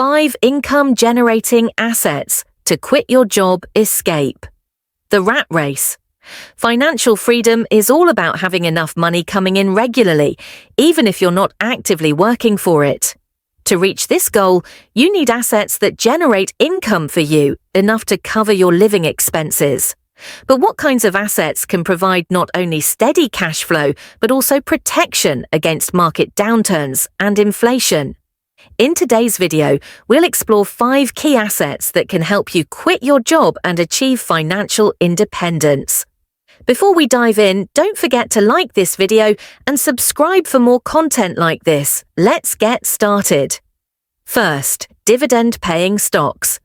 5 income-generating assets to quit your job escape. The rat race. Financial freedom is all about having enough money coming in regularly, even if you're not actively working for it. To reach this goal, you need assets that generate income for you, enough to cover your living expenses. But what kinds of assets can provide not only steady cash flow, but also protection against market downturns and inflation? In today's video, we'll explore 5 key assets that can help you quit your job and achieve financial independence. Before we dive in, don't forget to like this video and subscribe for more content like this. Let's get started. First, dividend-paying stocks.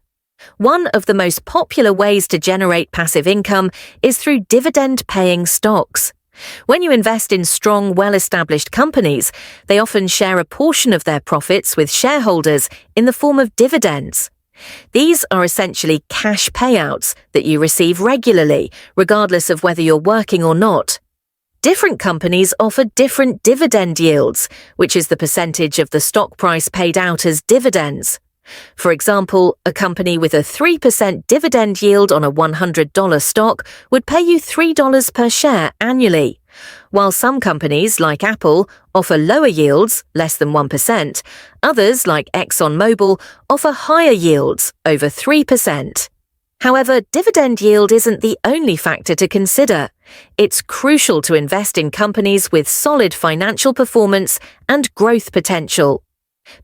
One of the most popular ways to generate passive income is through dividend-paying stocks. When you invest in strong, well-established companies, they often share a portion of their profits with shareholders in the form of dividends. These are essentially cash payouts that you receive regularly, regardless of whether you're working or not. Different companies offer different dividend yields, which is the percentage of the stock price paid out as dividends. For example, a company with a 3% dividend yield on a $100 stock would pay you $3 per share annually, while some companies, like Apple, offer lower yields, less than 1%, others, like ExxonMobil, offer higher yields, over 3%. However, dividend yield isn't the only factor to consider. It's crucial to invest in companies with solid financial performance and growth potential.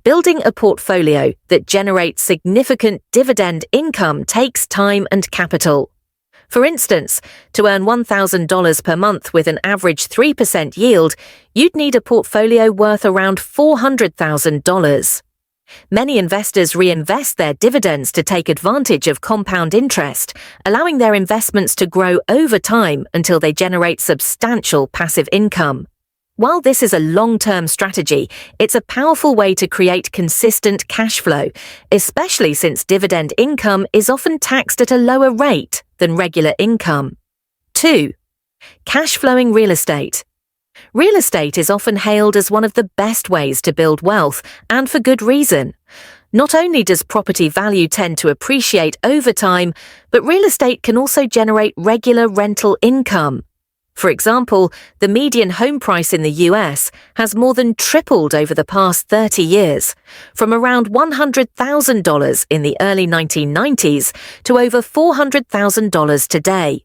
Building a portfolio that generates significant dividend income takes time and capital. For instance, to earn $1,000 per month with an average 3% yield, you'd need a portfolio worth around $400,000. Many investors reinvest their dividends to take advantage of compound interest, allowing their investments to grow over time until they generate substantial passive income. While this is a long-term strategy, it's a powerful way to create consistent cash flow, especially since dividend income is often taxed at a lower rate than regular income. 2. Cash flowing real estate. Real estate is often hailed as one of the best ways to build wealth, and for good reason. Not only does property value tend to appreciate over time, but real estate can also generate regular rental income. For example, the median home price in the US has more than tripled over the past 30 years, from around $100,000 in the early 1990s to over $400,000 today.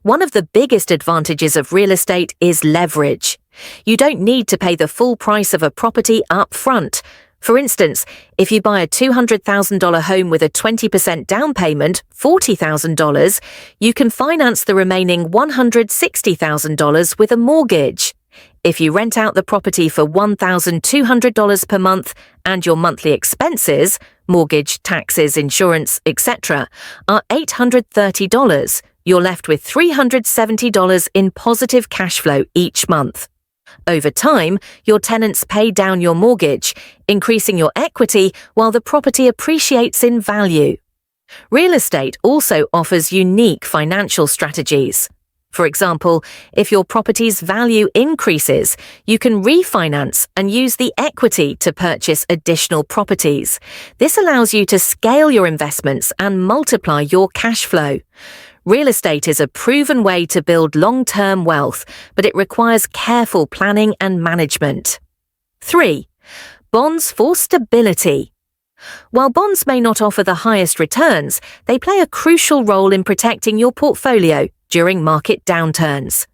One of the biggest advantages of real estate is leverage. You don't need to pay the full price of a property up front. For instance, if you buy a $200,000 home with a 20% down payment, $40,000, you can finance the remaining $160,000 with a mortgage. If you rent out the property for $1,200 per month and your monthly expenses, mortgage, taxes, insurance, etc., are $830, you're left with $370 in positive cash flow each month. Over time, your tenants pay down your mortgage, increasing your equity while the property appreciates in value. Real estate also offers unique financial strategies. For example, if your property's value increases, you can refinance and use the equity to purchase additional properties. This allows you to scale your investments and multiply your cash flow. Real estate is a proven way to build long-term wealth, but it requires careful planning and management. 3. Bonds for stability. While bonds may not offer the highest returns, they play a crucial role in protecting your portfolio during market downturns.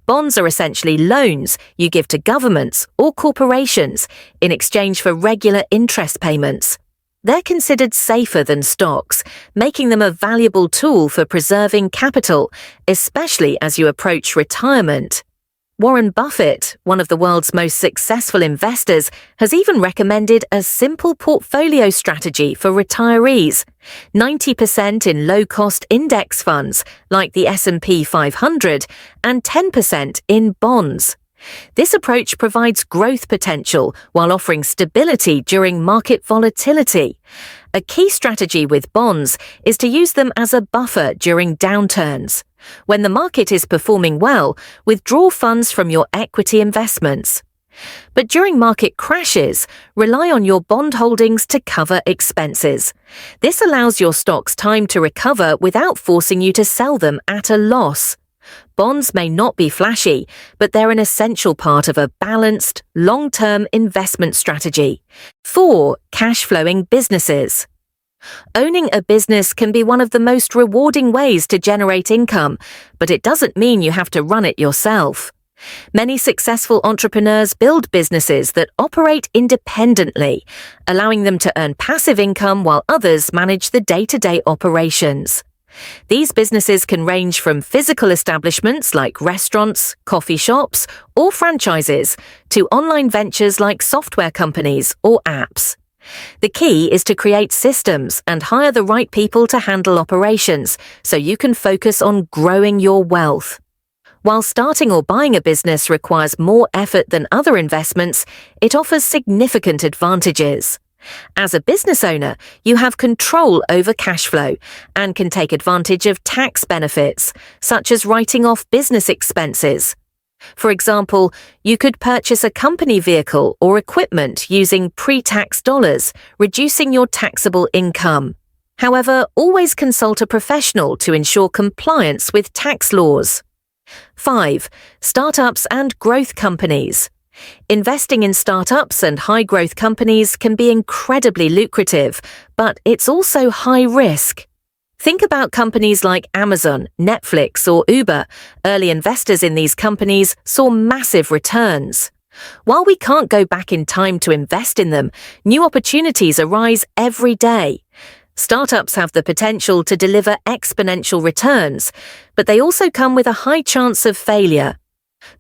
Bonds are essentially loans you give to governments or corporations in exchange for regular interest payments. They're considered safer than stocks, making them a valuable tool for preserving capital, especially as you approach retirement. Warren Buffett, one of the world's most successful investors, has even recommended a simple portfolio strategy for retirees: 90% in low-cost index funds like the S&P 500 and 10% in bonds. This approach provides growth potential while offering stability during market volatility. A key strategy with bonds is to use them as a buffer during downturns. When the market is performing well, withdraw funds from your equity investments. But during market crashes, rely on your bond holdings to cover expenses. This allows your stocks time to recover without forcing you to sell them at a loss. Bonds may not be flashy, but they're an essential part of a balanced, long-term investment strategy. 4. Cash-flowing businesses. Owning a business can be one of the most rewarding ways to generate income, but it doesn't mean you have to run it yourself. Many successful entrepreneurs build businesses that operate independently, allowing them to earn passive income while others manage the day-to-day operations. These businesses can range from physical establishments like restaurants, coffee shops, or franchises to online ventures like software companies or apps. The key is to create systems and hire the right people to handle operations so you can focus on growing your wealth. While starting or buying a business requires more effort than other investments, it offers significant advantages. As a business owner, you have control over cash flow and can take advantage of tax benefits, such as writing off business expenses. For example, you could purchase a company vehicle or equipment using pre-tax dollars, reducing your taxable income. However, always consult a professional to ensure compliance with tax laws. 5. Startups and growth companies. Investing in startups and high-growth companies can be incredibly lucrative, but it's also high risk. Think about companies like Amazon, Netflix, or Uber. Early investors in these companies saw massive returns. While we can't go back in time to invest in them, new opportunities arise every day. Startups have the potential to deliver exponential returns, but they also come with a high chance of failure.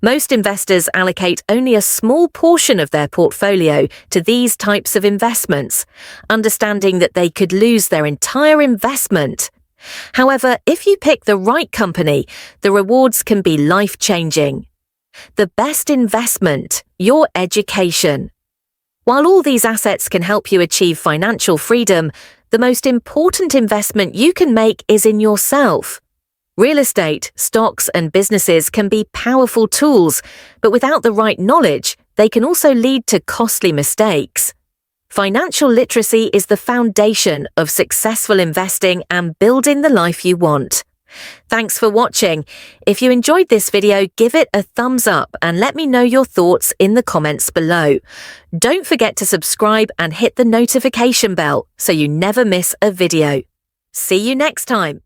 Most investors allocate only a small portion of their portfolio to these types of investments, understanding that they could lose their entire investment. However, if you pick the right company, the rewards can be life-changing. The best investment, your education. While all these assets can help you achieve financial freedom, the most important investment you can make is in yourself. Real estate, stocks, and businesses can be powerful tools, but without the right knowledge, they can also lead to costly mistakes. Financial literacy is the foundation of successful investing and building the life you want. Thanks for watching. If you enjoyed this video, give it a thumbs up and let me know your thoughts in the comments below. Don't forget to subscribe and hit the notification bell so you never miss a video. See you next time.